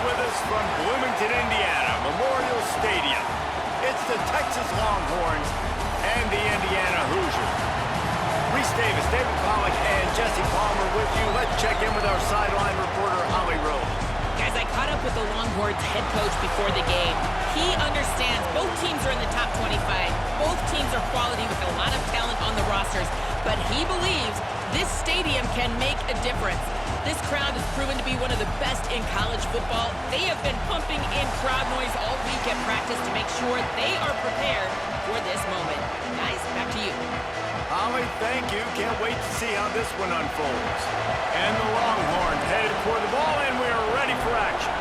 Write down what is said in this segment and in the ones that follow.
with us from Bloomington, Indiana, Memorial Stadium. It's the Texas Longhorns and the Indiana Hoosiers. Reese Davis, David Pollack, and Jesse Palmer with you. Let's check in with our sideline reporter, Holly Rose. Guys, I caught up with the Longhorns head coach before the game. He understands both teams are in the top 25. Both teams are quality with a lot of talent on the rosters. But he believes this stadium can make a difference. This crowd has proven to be one of the best in college football. They have been pumping in crowd noise all week at practice to make sure they are prepared for this moment. Guys, back to you. Holly, thank you. Can't wait to see how this one unfolds. And the Longhorns headed toward the ball, and we are ready for action.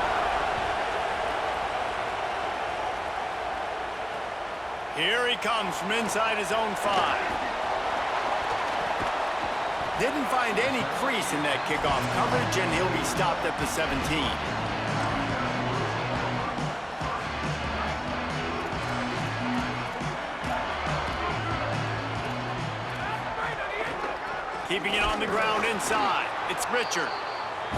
Here he comes from inside his own 5. Didn't find any crease in that kickoff coverage, and he'll be stopped at the 17. Keeping it on the ground inside. It's Richard.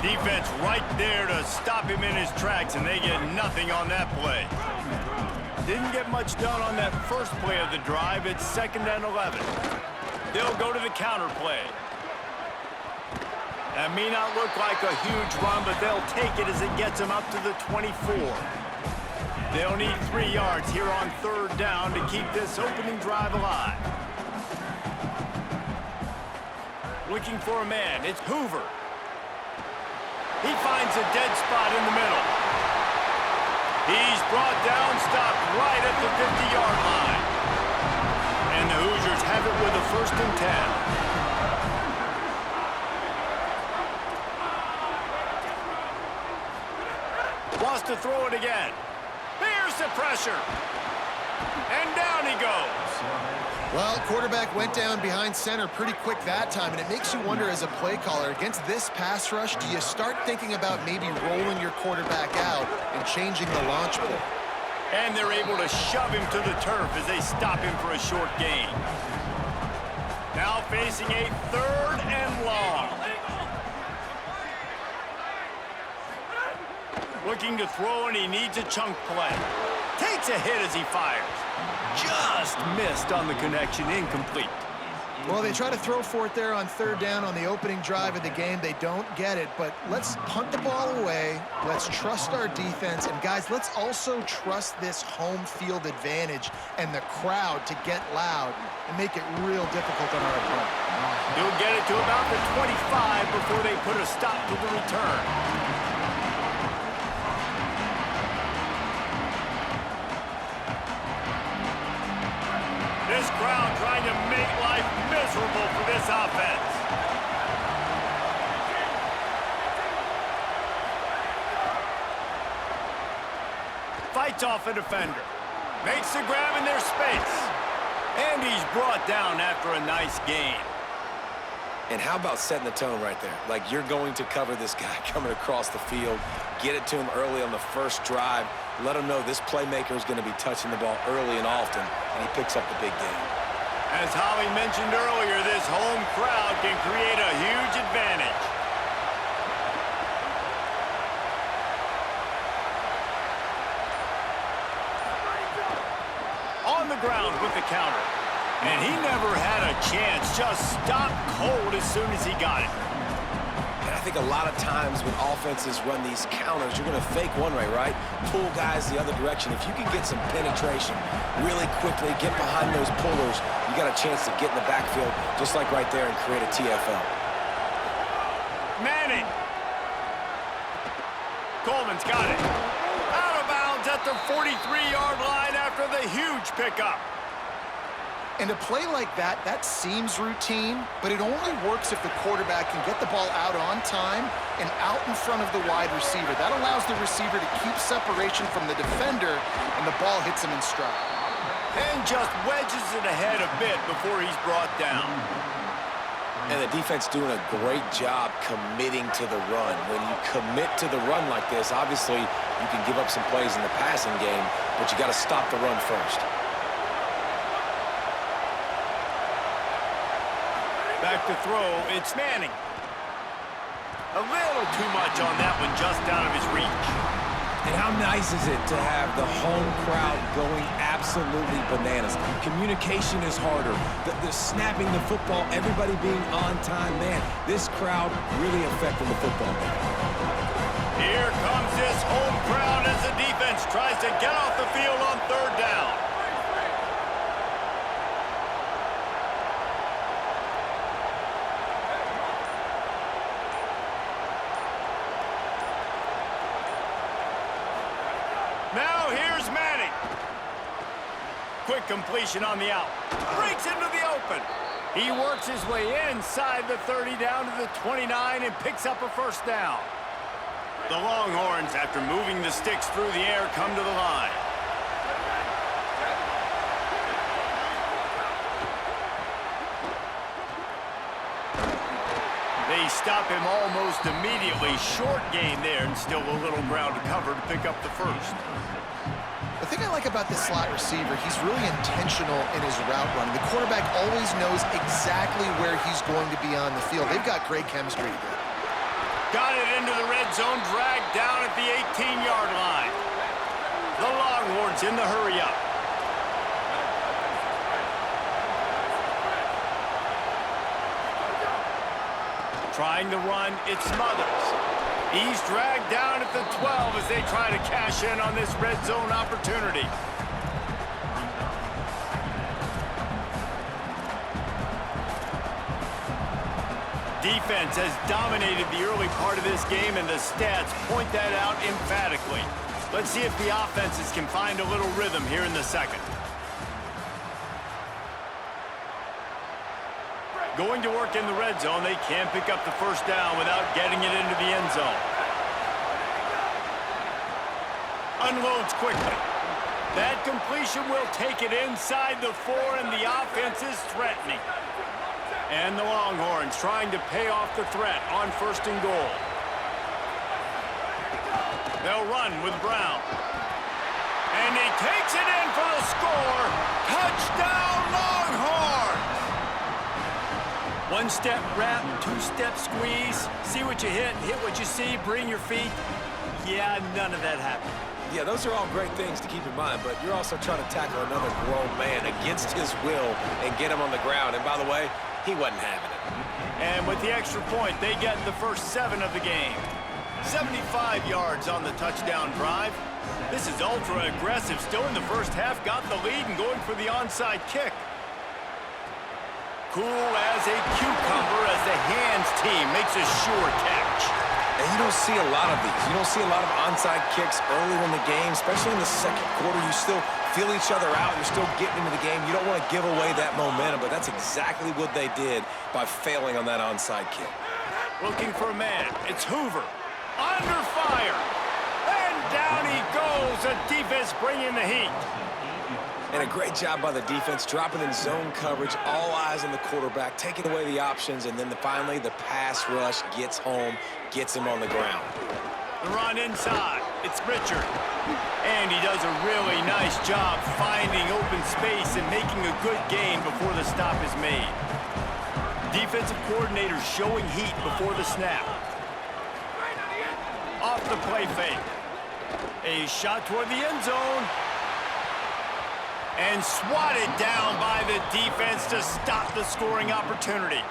Defense right there to stop him in his tracks, and they get nothing on that play. Didn't get much done on that first play of the drive. It's 2nd and 11. They'll go to the counter play. That may not look like a huge run, but they'll take it as it gets them up to the 24. They'll need 3 yards here on 3rd down to keep this opening drive alive. Looking for a man. It's Hoover. He finds a dead spot in the middle. He's brought down, stopped right at the 50-yard line. And the Hoosiers have it with a 1st and 10. Wants to throw it again. Here's the pressure. And down he goes. Well, quarterback went down behind center pretty quick that time, and it makes you wonder as a play caller, against this pass rush, do you start thinking about maybe rolling your quarterback out and changing the launch play? And they're able to shove him to the turf as they stop him for a short gain. Now facing a 3rd and long. Looking to throw, and he needs a chunk play. Takes a hit as he fires. Just missed on the connection, incomplete. Well, they try to throw for it there on 3rd down on the opening drive of the game. They don't get it, but let's punt the ball away. Let's trust our defense. And, guys, let's also trust this home field advantage and the crowd to get loud and make it real difficult on our opponent. He'll get it to about the 25 before they put a stop to the return. This crowd trying to make life miserable for this offense. Fights off a defender. Makes the grab in their space. And he's brought down after a nice gain. And how about setting the tone right there? Like, you're going to cover this guy coming across the field, get it to him early on the first drive, let him know this playmaker is going to be touching the ball early and often, and he picks up the big game. As Holly mentioned earlier, this home crowd can create a huge advantage. On the ground with the counter. And he never had a chance, just stopped cold as soon as he got it. And I think a lot of times when offenses run these counters, you're going to fake one way, right? Pull guys the other direction. If you can get some penetration really quickly, get behind those pullers, you got a chance to get in the backfield, just like right there, and create a TFL. Manning. Coleman's got it. Out of bounds at the 43-yard line after the huge pickup. And a play like that, that seems routine, but it only works if the quarterback can get the ball out on time and out in front of the wide receiver. That allows the receiver to keep separation from the defender, and the ball hits him in stride. And just wedges it ahead a bit before he's brought down. And the defense doing a great job committing to the run. When you commit to the run like this, obviously you can give up some plays in the passing game, but you got to stop the run first. Back to throw, it's Manning. A little too much on that one, just out of his reach. How nice is it to have the home crowd going absolutely bananas? Communication is harder. The snapping the football, everybody being on time. Man, this crowd really affecting the football game. Here comes this home crowd as the defense tries to get off the field on third down. Now here's Manning. Quick completion on the out. Breaks into the open. He works his way inside the 30 down to the 29 and picks up a first down. The Longhorns, after moving the sticks through the air, come to the line. They stop him almost immediately. Short gain there, and still a little ground to cover to pick up the first. The thing I like about this slot receiver, he's really intentional in his route running. The quarterback always knows exactly where he's going to be on the field. They've got great chemistry together. Got it into the red zone, dragged down at the 18-yard line. The Longhorns in the hurry-up. Trying to run, it's Smothers. He's dragged down at the 12 as they try to cash in on this red zone opportunity. Defense has dominated the early part of this game, and the stats point that out emphatically. Let's see if the offenses can find a little rhythm here in the second. Going to work in the red zone, they can't pick up the first down without getting it into the end zone. Unloads quickly. That completion will take it inside the 4, and the offense is threatening. And the Longhorns trying to pay off the threat on first and goal. They'll run with Brown. And he takes it in for the score. Touchdown, Longhorns! One-step wrap, two-step squeeze. See what you hit what you see, bring your feet. Yeah, none of that happened. Yeah, those are all great things to keep in mind, but you're also trying to tackle another grown man against his will and get him on the ground. And by the way, he wasn't having it. And with the extra point, they get the first 7 of the game. 75 yards on the touchdown drive. This is ultra aggressive. Still in the first half, got the lead and going for the onside kick. Cool as a cucumber as the hands team makes a sure catch. And you don't see a lot of these. You don't see a lot of onside kicks early in the game, especially in the second quarter. You still feel each other out. You're still getting into the game. You don't want to give away that momentum, but that's exactly what they did by failing on that onside kick. Looking for a man. It's Hoover. Under fire. And down he goes. The defense bringing the heat. And a great job by the defense, dropping in zone coverage, all eyes on the quarterback, taking away the options, and then finally the pass rush gets home, gets him on the ground. The run inside. It's Richard. And he does a really nice job finding open space and making a good gain before the stop is made. Defensive coordinator showing heat before the snap. Off the play fake. A shot toward the end zone. And swatted down by the defense to stop the scoring opportunity.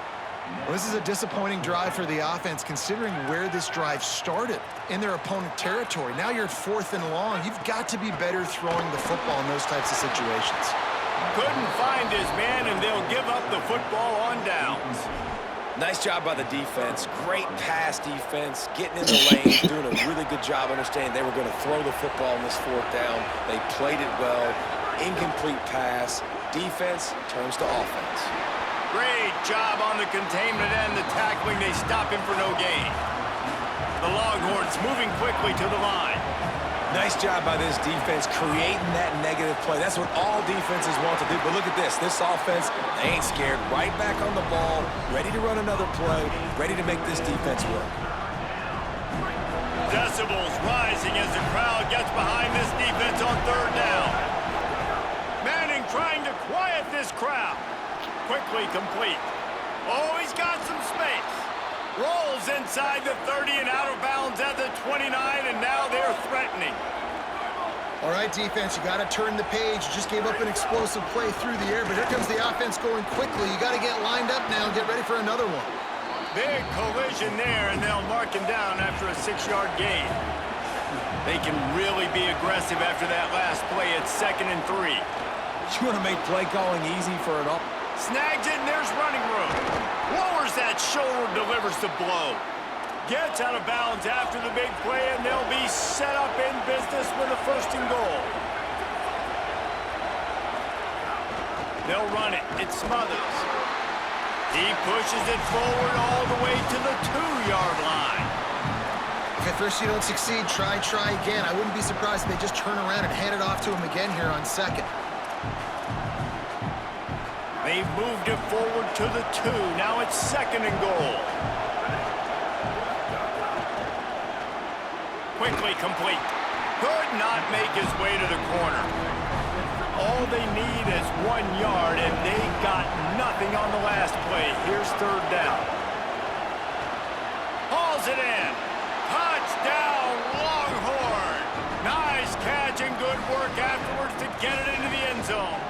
Well, this is a disappointing drive for the offense, considering where this drive started, in their opponent territory. Now you're at 4th and long. You've got to be better throwing the football in those types of situations. Couldn't find his man, and they'll give up the football on downs. Nice job by the defense. Great pass defense, getting in the lanes, doing a really good job understanding they were going to throw the football in this 4th down. They played it well. Incomplete pass. Defense turns to offense. Great job on the containment and the tackling. They stop him for no gain. The Longhorns moving quickly to the line. Nice job by this defense creating that negative play. That's what all defenses want to do. But look at this. This offense, they ain't scared. Right back on the ball, ready to run another play, ready to make this defense work. Decibels rising as the crowd gets behind this defense on 3rd down. Manning trying to quiet this crowd. Quickly complete. Oh, he's got some space. Rolls inside the 30 and out of bounds at the 29, and now they're threatening. All right, defense, you got to turn the page. You just gave up an explosive play through the air, but here comes the offense going quickly. You got to get lined up now and get ready for another one. Big collision there, and they'll mark him down after a 6-yard gain. They can really be aggressive after that last play at 2nd and 3. You want to make play calling easy for an up. Snags it, and there's running room. Lowers that shoulder, delivers the blow. Gets out of bounds after the big play, and they'll be set up in business with a 1st and goal. They'll run it. It Smothers. He pushes it forward all the way to the 2-yard line. If at first you don't succeed, try again. I wouldn't be surprised if they just turn around and hand it off to him again here on 2nd. They've moved it forward to the 2. Now it's 2nd and goal. Quickly complete. Could not make his way to the corner. All they need is 1 yard, and they got nothing on the last play. Here's 3rd down. Hauls it in. Touchdown, Longhorn. Nice catch and good work afterwards to get it into the end zone.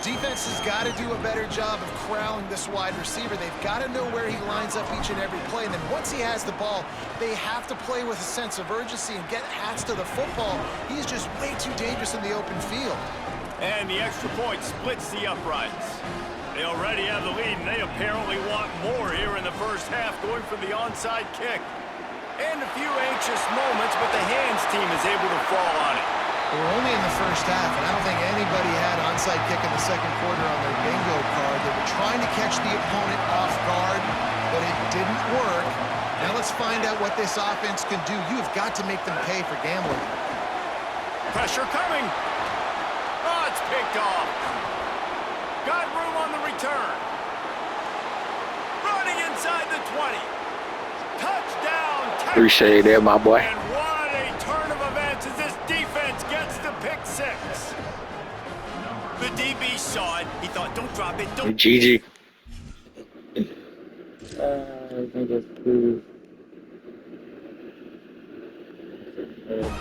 Defense has got to do a better job of corralling this wide receiver. They've got to know where he lines up each and every play. And then once he has the ball, they have to play with a sense of urgency and get hats to the football. He's just way too dangerous in the open field. And the extra point splits the uprights. They already have the lead, and they apparently want more here in the first half, going for the onside kick. And a few anxious moments, but the hands team is able to fall on it. We're only in the first half, and I don't think anybody had onside kick in the 2nd quarter on their bingo card. They were trying to catch the opponent off guard, but it didn't work. Now let's find out what this offense can do. You have got to make them pay for gambling. Pressure coming. Oh, it's picked off. Got room on the return. Running inside the 20. Touchdown. Appreciate it, my boy. And what a turn of events as this defense gets the pick 6. The DB saw it. He thought, don't drop it. Don't. GG.